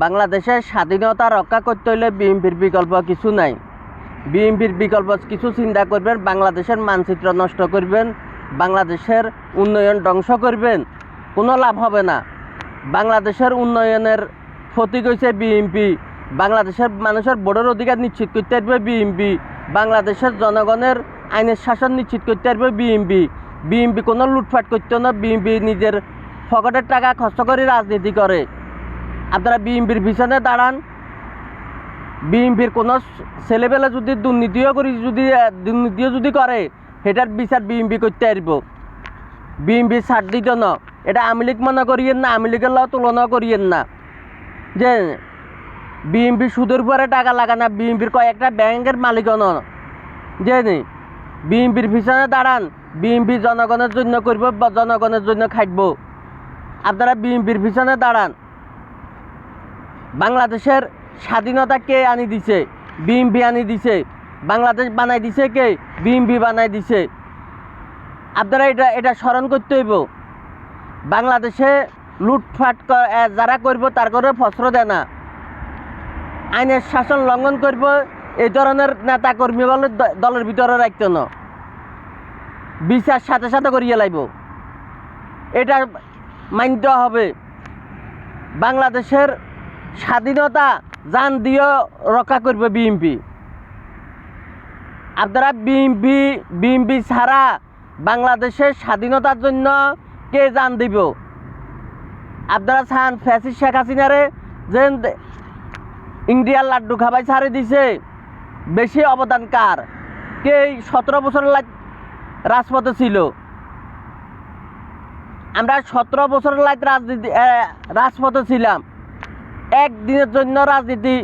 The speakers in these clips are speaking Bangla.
বাংলাদেশের স্বাধীনতা রক্ষা করতে হলে বিএনপির বিকল্প কিছু নাই। বিএনপির বিকল্প কিছু চিন্তা করবেন, বাংলাদেশের মানচিত্র নষ্ট করবেন, বাংলাদেশের উন্নয়ন ধ্বংস করবেন, কোনো লাভ হবে না। বাংলাদেশের উন্নয়নের প্রতীক হয়েছে বিএনপি। বাংলাদেশের মানুষের ভোটের অধিকার নিশ্চিত করতে পারবে বিএনপি। বাংলাদেশের জনগণের আইনের শাসন নিশ্চিত করতে পারবে বিএনপি। বিএনপি কোনো লুটপাট করতে না, বিএনপি নিজের পকেটের টাকা খরচ করে রাজনীতি করে। আপনারা বিএনপির পিছনে দাঁড়ান। বিএনপির কোনো ছেলেবেলা যদি দুর্নীতিও যদি করে, সেটার বিচার বিএনপি করতে পারব। বিএনপি ছাড় দিত না। এটা আওয়ামী লীগ মনে করিয়েন না, আওয়ামী লীগের লগে তুলনা করিয়েন না যে বিএনপি সুদের পরে টাকা লাগা না, বিএনপির কয়েকটা ব্যাংকের মালিকও যে বিএনপির পিছনে দাঁড়ান। বিএনপি জনগণের জন্য করব বা জনগণের জন্য খাটব। আপনারা বিএনপির পিছনে দাঁড়ান। বাংলাদেশের স্বাধীনতা কে আনি দিছে? বিএনপি আনি দিছে। বাংলাদেশ বানাই দিছে কে? বিএনপি বানাই দিছে। আপনারা এটা স্মরণ করতে হইব। বাংলাদেশে লুটফাট যারা করব তার করে ফসল দেয় না, আইনের শাসন লঙ্ঘন করব, এই ধরনের নেতা কর্মী বলে দলের ভিতরে রাখতে না, বিচার সাথে সাথে করিয়ে লাইব। এটা মানতে হবে। বাংলাদেশের স্বাধীনতা জান দিয়ে রক্ষা করবে বিএনপি। আপনারা বিএনপি ছাড়া বাংলাদেশের স্বাধীনতার জন্য কে জান দিব? আপনারা চান ফ্যাসিস্ট শেখ হাসিনারে যে ইন্ডিয়ার লাড্ডু খাবাই ছাড়ে দিছে, বেশি অবদান কার? কে 17 বছর রাজপথে ছিল? আমরা 17 বছর রাজপথে ছিলাম। একদিনের জন্য রাজনীতি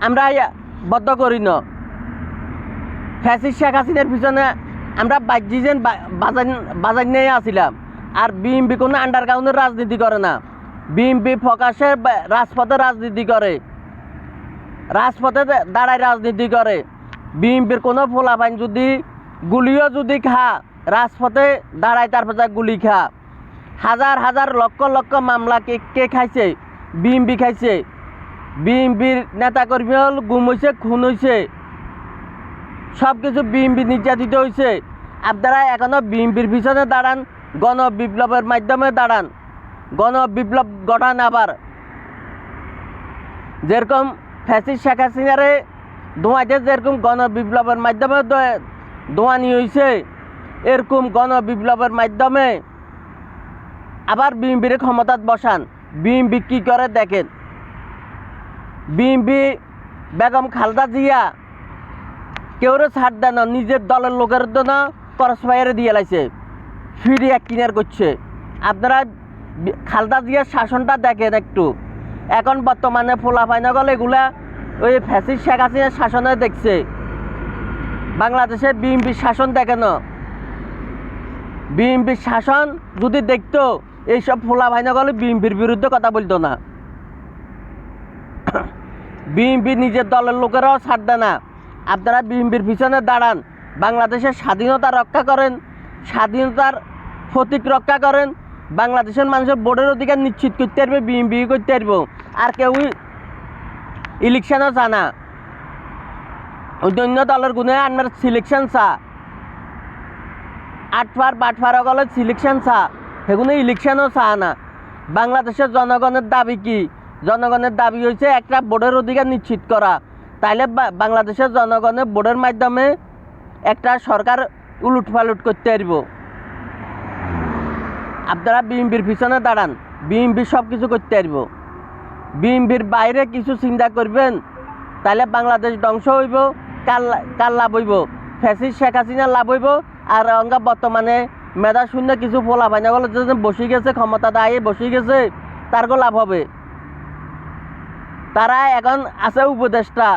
আমরা বদ্ধ করি না। ফ্যাসিস্ট শেখ হাসিনার পিছনে আমরা বাজার নিয়ে আসছিলাম। আর বিএনপি কোনো আন্ডারগ্রাউন্ডের রাজনীতি করে না। বিএনপি প্রকাশে রাজপথে রাজনীতি করে, রাজপথে দাঁড়ায় রাজনীতি করে। বিএনপির কোনো ফোলাফাইন যদি গুলিও যদি খা, রাজপথে দাঁড়ায় তারপর গুলি খা। হাজার হাজার লক্ষ লক্ষ মামলা কে খাইছে? বিএনপি খাইছে। বিএনপির নেতাকর্মী গুম হয়েছে, খুন হয়েছে, সব কিছু বিএনপি নির্যাতিত হয়েছে। আপনারা এখনও বিএনপির পিছনে দাঁড়ান, গণ বিপ্লবের মাধ্যমে দাঁড়ান, গণ বিপ্লব গঠান। আবার যেরকম ফ্যাসিস্ট শেখ হাসিনারে দোয়াইতে যেরকম গণ বিপ্লবের মাধ্যমে দোয়ানি হয়েছে, এরকম গণ বিপ্লবের মাধ্যমে আবার বিএনপির ক্ষমতাত বসান। বিএনপি কী করে দেখেন। বিএনপি বেগম খালেদা জিয়া কেউরে ছাড় দেন, নিজের দলের লোকের জন্য করস ফায়ারে দিয়ে লাইছে, ফ্রি এক কিনার করছে। আপনারা খালেদা জিয়ার শাসনটা দেখেন একটু। এখন বর্তমানে ফোলাফাইন গল এগুলা ওই ফ্যাসিস্ট শেখ হাসিনার শাসনে দেখছে। বাংলাদেশে বিএনপির শাসন দেখে না। বিএনপির শাসন যদি দেখতো, এইসব ফোলাফাইন গলে বিএনপির বিরুদ্ধে কথা বলতো না। বিএনপি নিজের দলের লোকেরাও ছাড় দেয় না। আপনারা বিএনপির পিছনে দাঁড়ান, বাংলাদেশের স্বাধীনতা রক্ষা করেন, স্বাধীনতার প্রতীক রক্ষা করেন। বাংলাদেশের মানুষের ভোটের অধিকার নিশ্চিত করতে পারবে বিএনপি করতে পারবো। আর কেউ ইলেকশনও চা না। অন্য দলের গুণে আপনার সিলেকশন চা, আটফার বাটফার গলে সিলেকশন চা, সেগুলো ইলেকশনও চা না। বাংলাদেশের জনগণের দাবি কি? জনগণের দাবি হয়েছে একটা ভোটের অধিকার নিশ্চিত করা। তাইলে বাংলাদেশের জনগণের ভোটের মাধ্যমে একটা সরকার উলুটপালুট করতে পারব। আপনারা বিএনপির পিছনে দাঁড়ান, বিএনপি সব কিছু করতে পারব। বিএনপির বাইরে কিছু চিন্তা করবেন, তাহলে বাংলাদেশ ধ্বংস হইব। কার লাভ হইব? ফ্যাসিস্ট শেখ হাসিনার লাভ হইব। আর অঙ্গা বর্তমানে মেধা শূন্য কিছু ফোলা ভাইনাগুলো যে বসে গেছে, ক্ষমতা দায়ে বসে গেছে, তারও লাভ হবে। তারা এখন আছে উপদেষ্টা।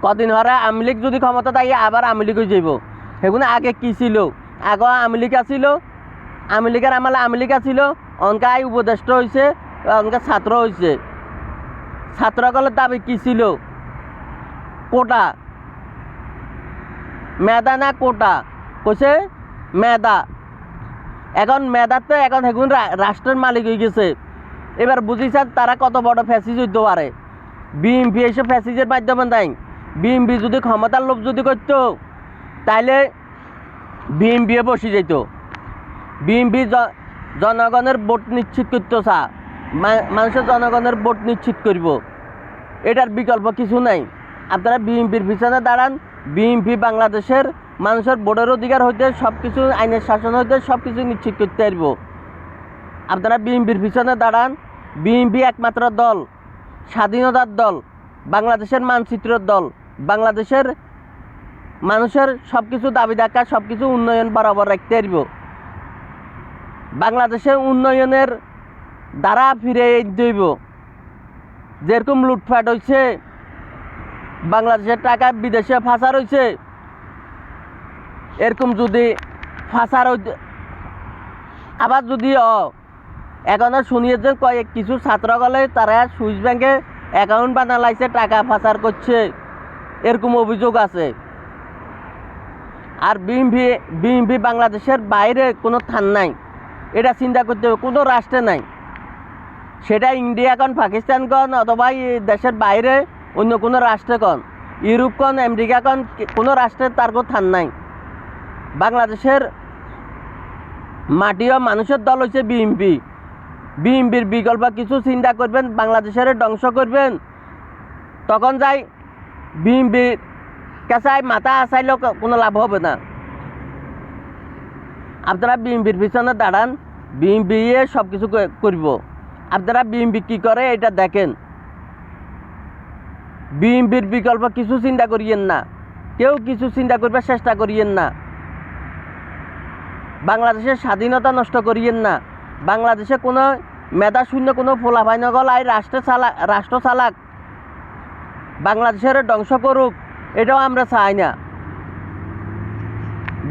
কদিন হরে আওয়ামী লীগ যদি ক্ষমতা থাকে আবার আওয়ামী লীগ হয়ে যাব। সেগুলো আগে কী ছিল? আগে আওয়ামী লীগ আছিল, আওয়ামী লীগের আমলে আওয়ামী লীগ আছিল, অঙ্কায় উপদেষ্টা হয়েছে, অঙ্কা ছাত্র হয়েছে। ছাত্রসকলের দাবি কী ছিল? কোটা, মেধা না কোটা, কইছে মেধা। এখন মেধাতে এখন সেগুন রাষ্ট্রের মালিক হয়ে গেছে। এবার বুঝিছেন তারা কত বড় ফ্যাসিজ হইতে পারে। বিএনপি এসব ফ্যাসিজের মাধ্যমে নাই। বিএনপি যদি ক্ষমতার লোভ যদি করত তাইলে বিএনপিও বসে যেত। বিএনপি জনগণের ভোট নিশ্চিত করত, মানুষের জনগণের ভোট নিশ্চিত করব, এটার বিকল্প কিছু নাই। আপনারা বিএনপির পিছনে দাঁড়ান। বিএনপি বাংলাদেশের মানুষের ভোটের অধিকার হইতে সব কিছু, আইনের শাসন হইতে সব কিছু নিশ্চিত করতে পারব। আপনারা বিএনপির পিছনে দাঁড়ান। বিএনপি একমাত্র দল, স্বাধীনতার দল, বাংলাদেশের মানচিত্রের দল, বাংলাদেশের মানুষের সব কিছু দাবি দেখা, সব কিছু উন্নয়ন বরাবর রাখতে পারব। বাংলাদেশের উন্নয়নের দ্বারা ফিরে দইব। যেরকম লুটপাট হয়েছে, বাংলাদেশের টাকা বিদেশে ফাঁসার হয়েছে, এরকম যদি ফাঁসার আবার যদি এখনও শুনিয়ে যে কয়েক কিছু ছাত্রগলে তারা সুইস ব্যাংকে অ্যাকাউন্ট বানালাইছে, টাকা পাচার করছে, এরকম অভিযোগ আছে। আর বিএনপি বাংলাদেশের বাইরে কোনো স্থান নাই, এটা চিন্তা করতে হবে। কোনো রাষ্ট্রে নাই, সেটা ইন্ডিয়া কন, পাকিস্তান কন, অথবা দেশের বাইরে অন্য কোনো রাষ্ট্রে কন, ইউরোপ কন, আমেরিকা কন, কোনো রাষ্ট্রের তার কোনো স্থান নাই। বাংলাদেশের মাটি ও মানুষের দল হচ্ছে বিএনপি। বিএনপির বিকল্প কিছু চিন্তা করবেন, বাংলাদেশের ধ্বংস করবেন, তখন যাই বিএনপির কাছে মাথা আসাইলেও কোনো লাভ হবে না। আপনারা বিএনপির পিছনে দাঁড়ান, বিএনপি সব কিছু করব। আপনারা বিএনপি কী করে এটা দেখেন। বিএনপির বিকল্প কিছু চিন্তা করিয়েন না, কেউ কিছু চিন্তা করবার চেষ্টা করিয়েন না। বাংলাদেশের স্বাধীনতা নষ্ট করিয়েন না। বাংলাদেশে কোনো মেধা শূন্য কোনো ফোলাফাই নগল আই রাষ্ট্র চালাক, বাংলাদেশের ধ্বংস করুক, এটাও আমরা চাই না।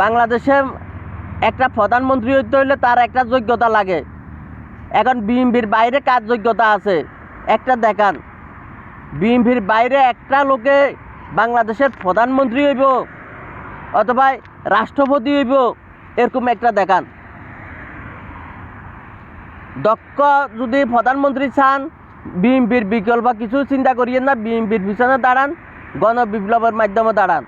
বাংলাদেশে একটা প্রধানমন্ত্রী হইতে হইলে তার একটা যোগ্যতা লাগে। এখন বিএনপির বাইরে কার যোগ্যতা আছে একটা দেখান। বিএনপির বাইরে একটা লোকে বাংলাদেশের প্রধানমন্ত্রী হইব অথবা রাষ্ট্রপতি হইব, এরকম একটা দেখান। দক্ষ যদি প্রধানমন্ত্রী চান, বিএনপির বিকল্প কিছু চিন্তা করিয়েন না, বিএনপির পিছনে দাঁড়ান, গণবিপ্লবের মাধ্যমে দাঁড়ান।